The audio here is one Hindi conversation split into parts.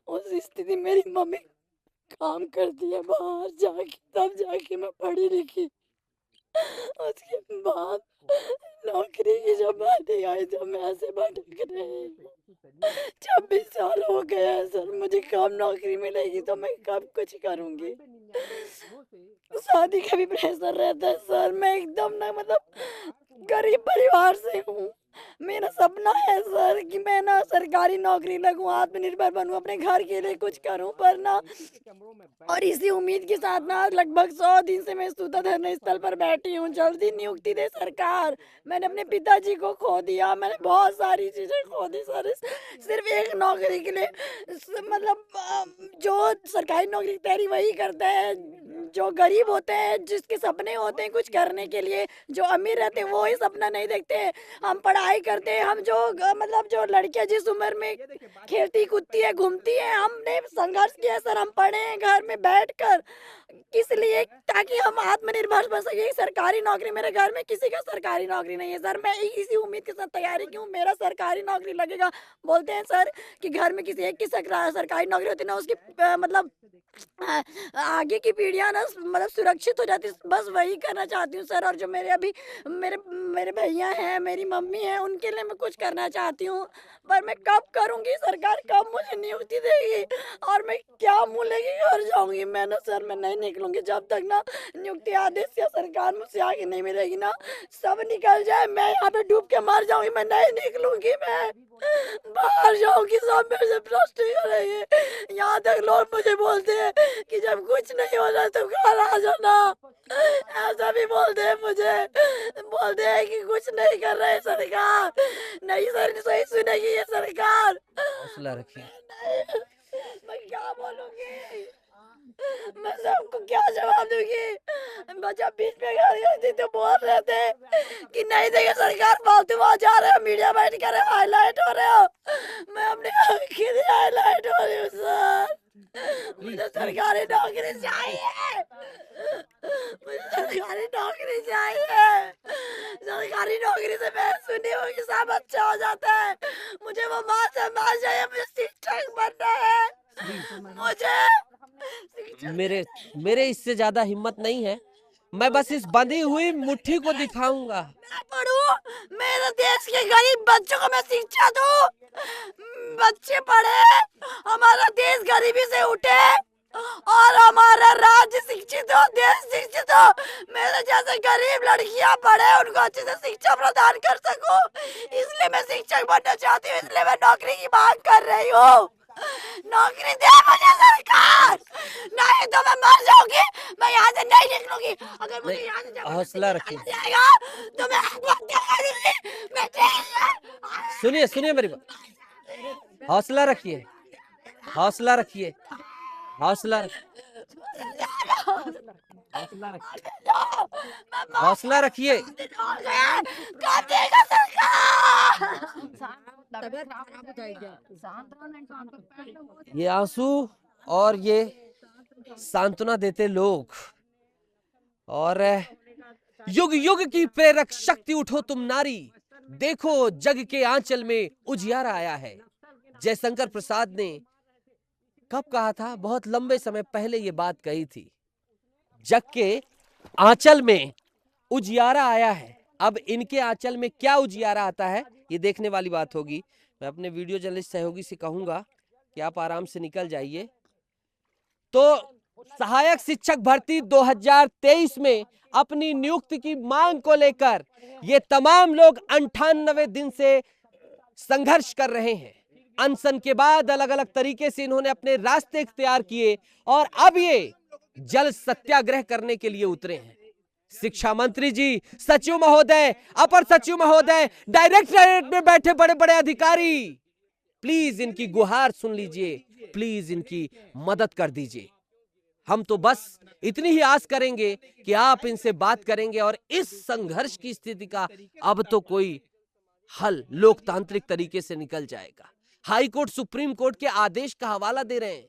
उस स्थिति मेरी मम्मी काम करती है बाहर जाके, तब जाके मैं पढ़ी लिखी। उसके बाद नौकरी की जब बातें आई तो मैं ऐसे भटक रहे हैं। 26 साल हो गए हैं सर, मुझे कब नौकरी मिलेगी, तो मैं कब कुछ करूंगी। शादी का भी प्रेशर रहता है सर। मैं एकदम ना मतलब गरीब परिवार से हूँ। मेरा सपना है सर कि मैं ना सरकारी नौकरी लगूं, आत्मनिर्भर बनूं, अपने घर के लिए कुछ करूं, पर ना और इसी उम्मीद के साथ ना लगभग 100 दिन से मैं स्तुता धरने स्थल पर बैठी हूँ। जल्दी नियुक्ति दे सरकार। मैंने अपने पिताजी को खो दिया, मैंने बहुत सारी चीजें खो दी सर, सिर्फ एक नौकरी के लिए। मतलब जो सरकारी नौकरी की तैयारी वही करता है जो गरीब होते हैं, जिसके सपने होते हैं कुछ करने के लिए। जो अमीर रहते हैं वो ही सपना नहीं देखते हैं। हम पढ़ाई करते हैं, हम जो मतलब जो लड़कियां जिस उम्र में खेलती कूदती है, घूमती है, हमने संघर्ष किया सर। हम पढ़े हैं घर में बैठकर, किस लिए? ताकि हम आत्मनिर्भर बन सके। सरकारी नौकरी, मेरे घर में किसी का सरकारी नौकरी नहीं है सर। मैं इसी उम्मीद के साथ तैयारी की हूँ मेरा सरकारी नौकरी लगेगा। बोलते हैं सर कि घर में किसी एक की सरकारी नौकरी होती ना, उसकी मतलब आगे की पीढ़ियां ना मतलब सुरक्षित हो जाती। बस वही करना चाहती हूँ सर। और जो मेरे अभी मेरे मेरे भैया हैं, मेरी मम्मी है, उनके लिए मैं कुछ करना चाहती हूँ। पर मैं कब करूँगी? सरकार कब मुझे नियुक्ति देगी? और मैं क्या मुँह लेके घर जाऊँगी? मैं ना सर, मैं नहीं निकलूंगी जब तक ना नियुक्ति आदेश या सरकार मुझसे आगे नहीं मिलेगी ना। सब निकल जाए, मैं यहाँ पे डूब के मर जाऊंगी, मैं नहीं निकलूंगी। मैं बाहर जाऊंगी, सब मेरे से प्रश्न करेंगे। यहाँ तक लोग मुझे बोलते हैं कि जब कुछ नहीं हो रहा तो घर आ जाना। ऐसा भी बोलते हैं मुझे, बोलते हैं कि कुछ नहीं कर रहे सरकार। नहीं सर, सही सुनेगी ये सरकार। हौसला रखिए। मैं क्या बोलूंगी? मैं सबको क्या जवाब दूंगी? बच्चा बीच में घर गई थी तो बोल रहे थे कि नहीं देंगे सरकार, फालतू वहां जा रहे हो, मीडिया बैठ कर हाईलाइट हो रहे हो। मैं अपने खुद हाईलाइट हो रही हूँ सर। मुझे सरकारी नौकरी चाहिए, मुझे सरकारी नौकरी चाहिए। सरकारी नौकरी से मैं सुनी हूँ कि सब अच्छा हो जाता है। मुझे वो माँ से माँ चाहिए, मुझे शिक्षक बनना है। मुझे मेरे मेरे इससे ज्यादा हिम्मत नहीं है। मैं बस इस बंधी हुई मुट्ठी को दिखाऊंगा। मैं पढ़ूं, मेरे देश के गरीब बच्चों को मैं शिक्षा दूं, बच्चे पढ़े, हमारा देश गरीबी से उठे और हमारा राज्य शिक्षित हो, देश शिक्षित हो। मेरे जैसे गरीब लड़कियां पढ़े, उनको अच्छे से शिक्षा प्रदान कर सकूं। इसलिए मैं शिक्षक बनना चाहती हूँ, इसलिए मैं नौकरी की मांग कर रही हूँ। नौकरी दे मुझे सरकार, नहीं तो मैं मर जाऊंगी। मैं यहाँ से नहीं निकलूंगी। अगर मुझे नहीं, यहाँ से जबरदस्ती हौसला रखिए। निकाला जाएगा तो मैं आत्महत्या करूंगी। मैं सुनिए सुनिए मेरी बात। हौसला रखिए, हौसला रखिए, हौसला हौसला रखिए, हौसला रखिए। कब देगा सरकार? ये आंसू और ये सांत्वना देते लोग और युग युग की प्रेरक शक्ति, उठो तुम नारी, देखो जग के आंचल में उजियारा आया है। जयशंकर प्रसाद ने कब कहा था? बहुत लंबे समय पहले ये बात कही थी। जग के आंचल में उजियारा आया है। अब इनके आंचल में क्या उजियारा आता है, ये देखने वाली बात होगी। मैं अपने वीडियो जर्नलिस्ट सहयोगी से कहूंगा कि आप आराम से निकल जाइए। तो सहायक शिक्षक भर्ती 2023 में अपनी नियुक्ति की मांग को लेकर ये तमाम लोग 98 दिन से संघर्ष कर रहे हैं। अनशन के बाद अलग अलग तरीके से इन्होंने अपने रास्ते इख्तियार किए और अब ये जल सत्याग्रह करने के लिए उतरे हैं। शिक्षा मंत्री जी, सचिव महोदय, अपर सचिव महोदय, डायरेक्टरेट में बैठे बड़े बड़े अधिकारी, प्लीज इनकी गुहार सुन लीजिए, प्लीज इनकी मदद कर दीजिए। हम तो बस इतनी ही आस करेंगे कि आप इनसे बात करेंगे और इस संघर्ष की स्थिति का अब तो कोई हल लोकतांत्रिक तरीके से निकल जाएगा। हाई कोर्ट सुप्रीम कोर्ट के आदेश का हवाला दे रहे हैं।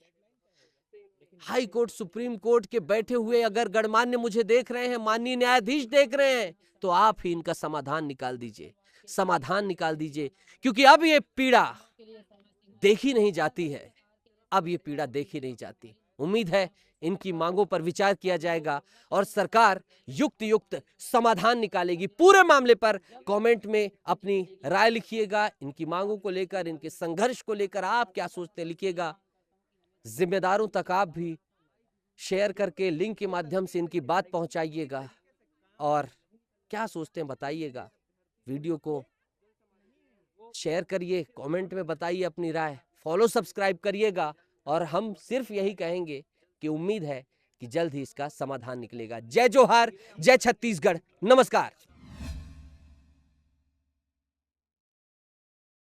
हाई कोर्ट सुप्रीम कोर्ट के बैठे हुए अगर गणमान्य मुझे देख रहे हैं, माननीय न्यायाधीश देख रहे हैं, तो आप ही इनका समाधान निकाल दीजिए, समाधान निकाल दीजिए। क्योंकि अब ये पीड़ा देखी नहीं जाती है, अब ये पीड़ा देखी नहीं जाती। उम्मीद है इनकी मांगों पर विचार किया जाएगा और सरकार युक्त युक्त समाधान निकालेगी। पूरे मामले पर कमेंट में अपनी राय लिखिएगा। इनकी मांगों को लेकर, इनके संघर्ष को लेकर आप क्या सोचते हैं लिखिएगा। जिम्मेदारों तक आप भी शेयर करके लिंक के माध्यम से इनकी बात पहुंचाइएगा और क्या सोचते हैं बताइएगा। वीडियो को शेयर करिए, कमेंट में बताइए अपनी राय, फॉलो सब्सक्राइब करिएगा और हम सिर्फ यही कहेंगे कि उम्मीद है कि जल्द ही इसका समाधान निकलेगा। जय जोहार, जय छत्तीसगढ़, नमस्कार।